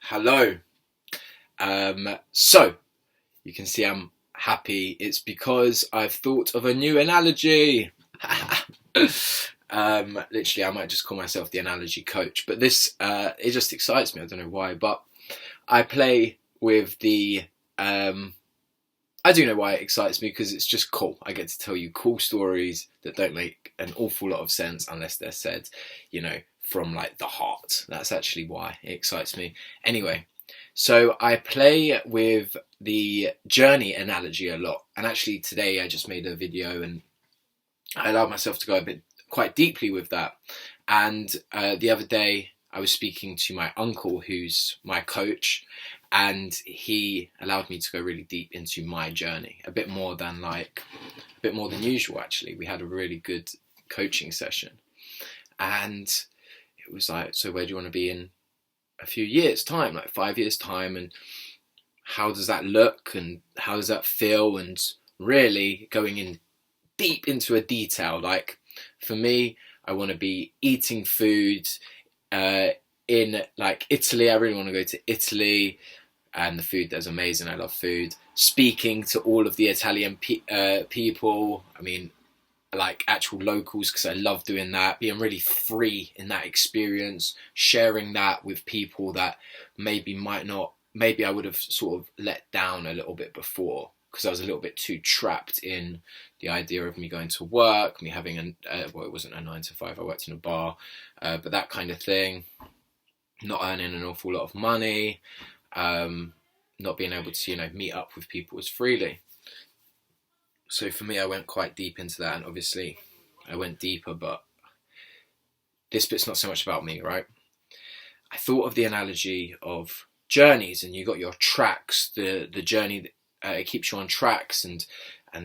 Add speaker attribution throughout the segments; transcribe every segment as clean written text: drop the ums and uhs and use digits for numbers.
Speaker 1: Hello. So you can see I'm happy. It's because I've thought of a new analogy. Literally, I might just call myself the analogy coach. But this, it just excites me. I don't know why, but I play with the. I do know why it excites me because it's just cool. I get to tell you cool stories that don't make an awful lot of sense unless they're said, from like the heart. That's actually why it excites me. Anyway, so I play with the journey analogy a lot. And actually today I just made a video and I allowed myself to go a bit quite deeply with that. And the other day I was speaking to my uncle, who's my coach, and he allowed me to go really deep into my journey, a bit more than usual. Actually, we had a really good coaching session, and it was like, so where do you want to be in a few years' time, like 5 years' time, and how does that look, and how does that feel, and really going in deep into a detail. Like for me, I want to be eating food in like Italy. I really want to go to Italy, and the food there's amazing. I love food. Speaking to all of the Italian people. I mean, like actual locals, because I love doing that. Being really free in that experience, sharing that with people that maybe I would have sort of let down a little bit before, because I was a little bit too trapped in the idea of me going to work, me having it wasn't a 9 to 5. I worked in a bar, but that kind of thing. Not earning an awful lot of money, not being able to meet up with people as freely. So for me, I went quite deep into that, and obviously I went deeper, but this bit's not so much about me, right? I thought of the analogy of journeys, and you got your tracks, the journey that it keeps you on tracks, and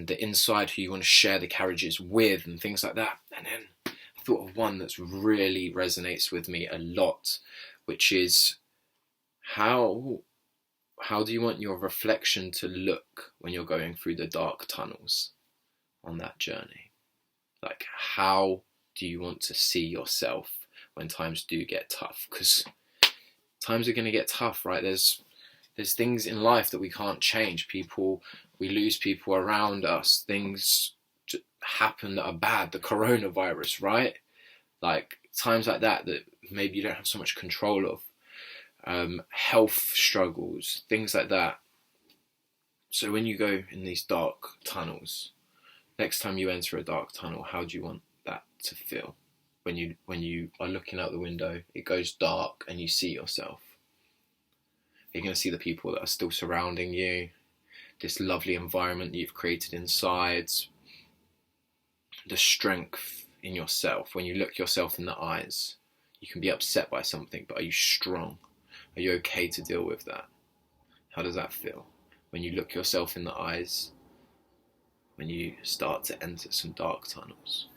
Speaker 1: the inside who you want to share the carriages with, and things like that. And then I thought of one that's really resonates with me a lot, which is how do you want your reflection to look when you're going through the dark tunnels on that journey? Like, how do you want to see yourself when times do get tough? Because times are going to get tough, right? There's things in life that we can't change. We lose people around us. Things happen that are bad. The coronavirus, right? Like times like that maybe you don't have so much control of. Health struggles, things like that. So when you go in these dark tunnels, next time you enter a dark tunnel, how do you want that to feel? When you are looking out the window, it goes dark and you see yourself. You're going to see the people that are still surrounding you, this lovely environment that you've created inside, the strength in yourself. When you look yourself in the eyes, you can be upset by something, but are you strong? Are you okay to deal with that? How does that feel? When you look yourself in the eyes, when you start to enter some dark tunnels.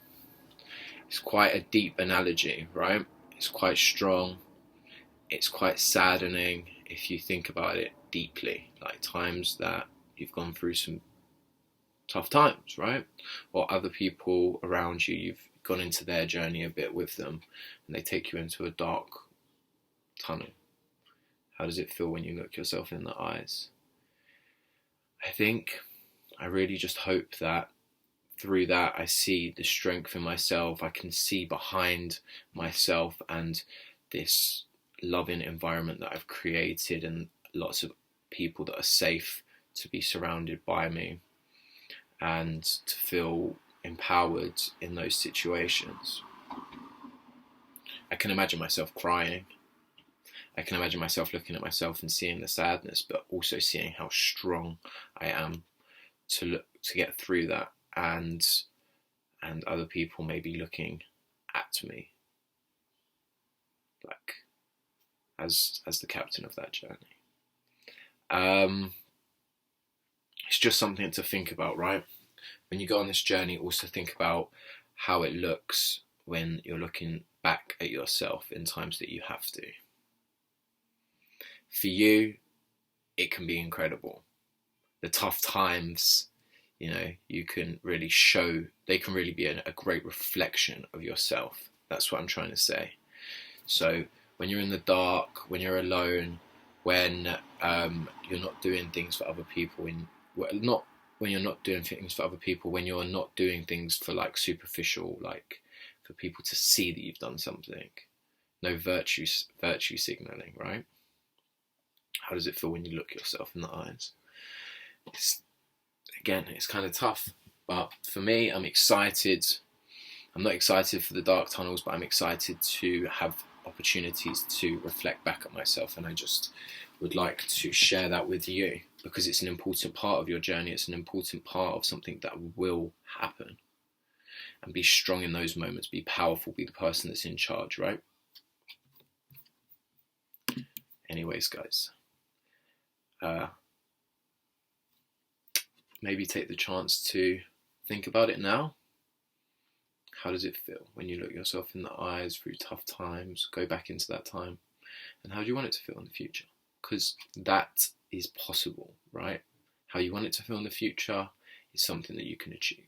Speaker 1: It's quite a deep analogy, right? It's quite strong. It's quite saddening if you think about it deeply. Like times that you've gone through some tough times, right? Or other people around you, you've gone into their journey a bit with them, and they take you into a dark tunnel. How does it feel when you look yourself in the eyes? I really just hope that through that I see the strength in myself. I can see behind myself and this loving environment that I've created, and lots of people that are safe to be surrounded by me, and to feel empowered in those situations. I can imagine myself crying. I can imagine myself looking at myself and seeing the sadness, but also seeing how strong I am to get through that, and other people maybe looking at me like as the captain of that journey. It's just something to think about, right? When you go on this journey, also think about how it looks when you're looking back at yourself in times that you have to. For you, it can be incredible. The tough times, you can really they can really be a great reflection of yourself. That's what I'm trying to say. So when you're in the dark, when you're alone, when you're not doing things for other people, not when you're not doing things for other people, when you're not doing things for like superficial, like for people to see that you've done something. No virtue signaling, right? How does it feel when you look yourself in the eyes? It's kind of tough, but for me, I'm excited. I'm not excited for the dark tunnels, but I'm excited to have opportunities to reflect back at myself, and I just would like to share that with you because it's an important part of your journey. It's an important part of something that will happen. And be strong in those moments, be powerful, be the person that's in charge, right? Anyways, guys, maybe take the chance to think about it now. How does it feel when you look yourself in the eyes through tough times? Go back into that time. And how do you want it to feel in the future? Because that is possible, right? How you want it to feel in the future is something that you can achieve.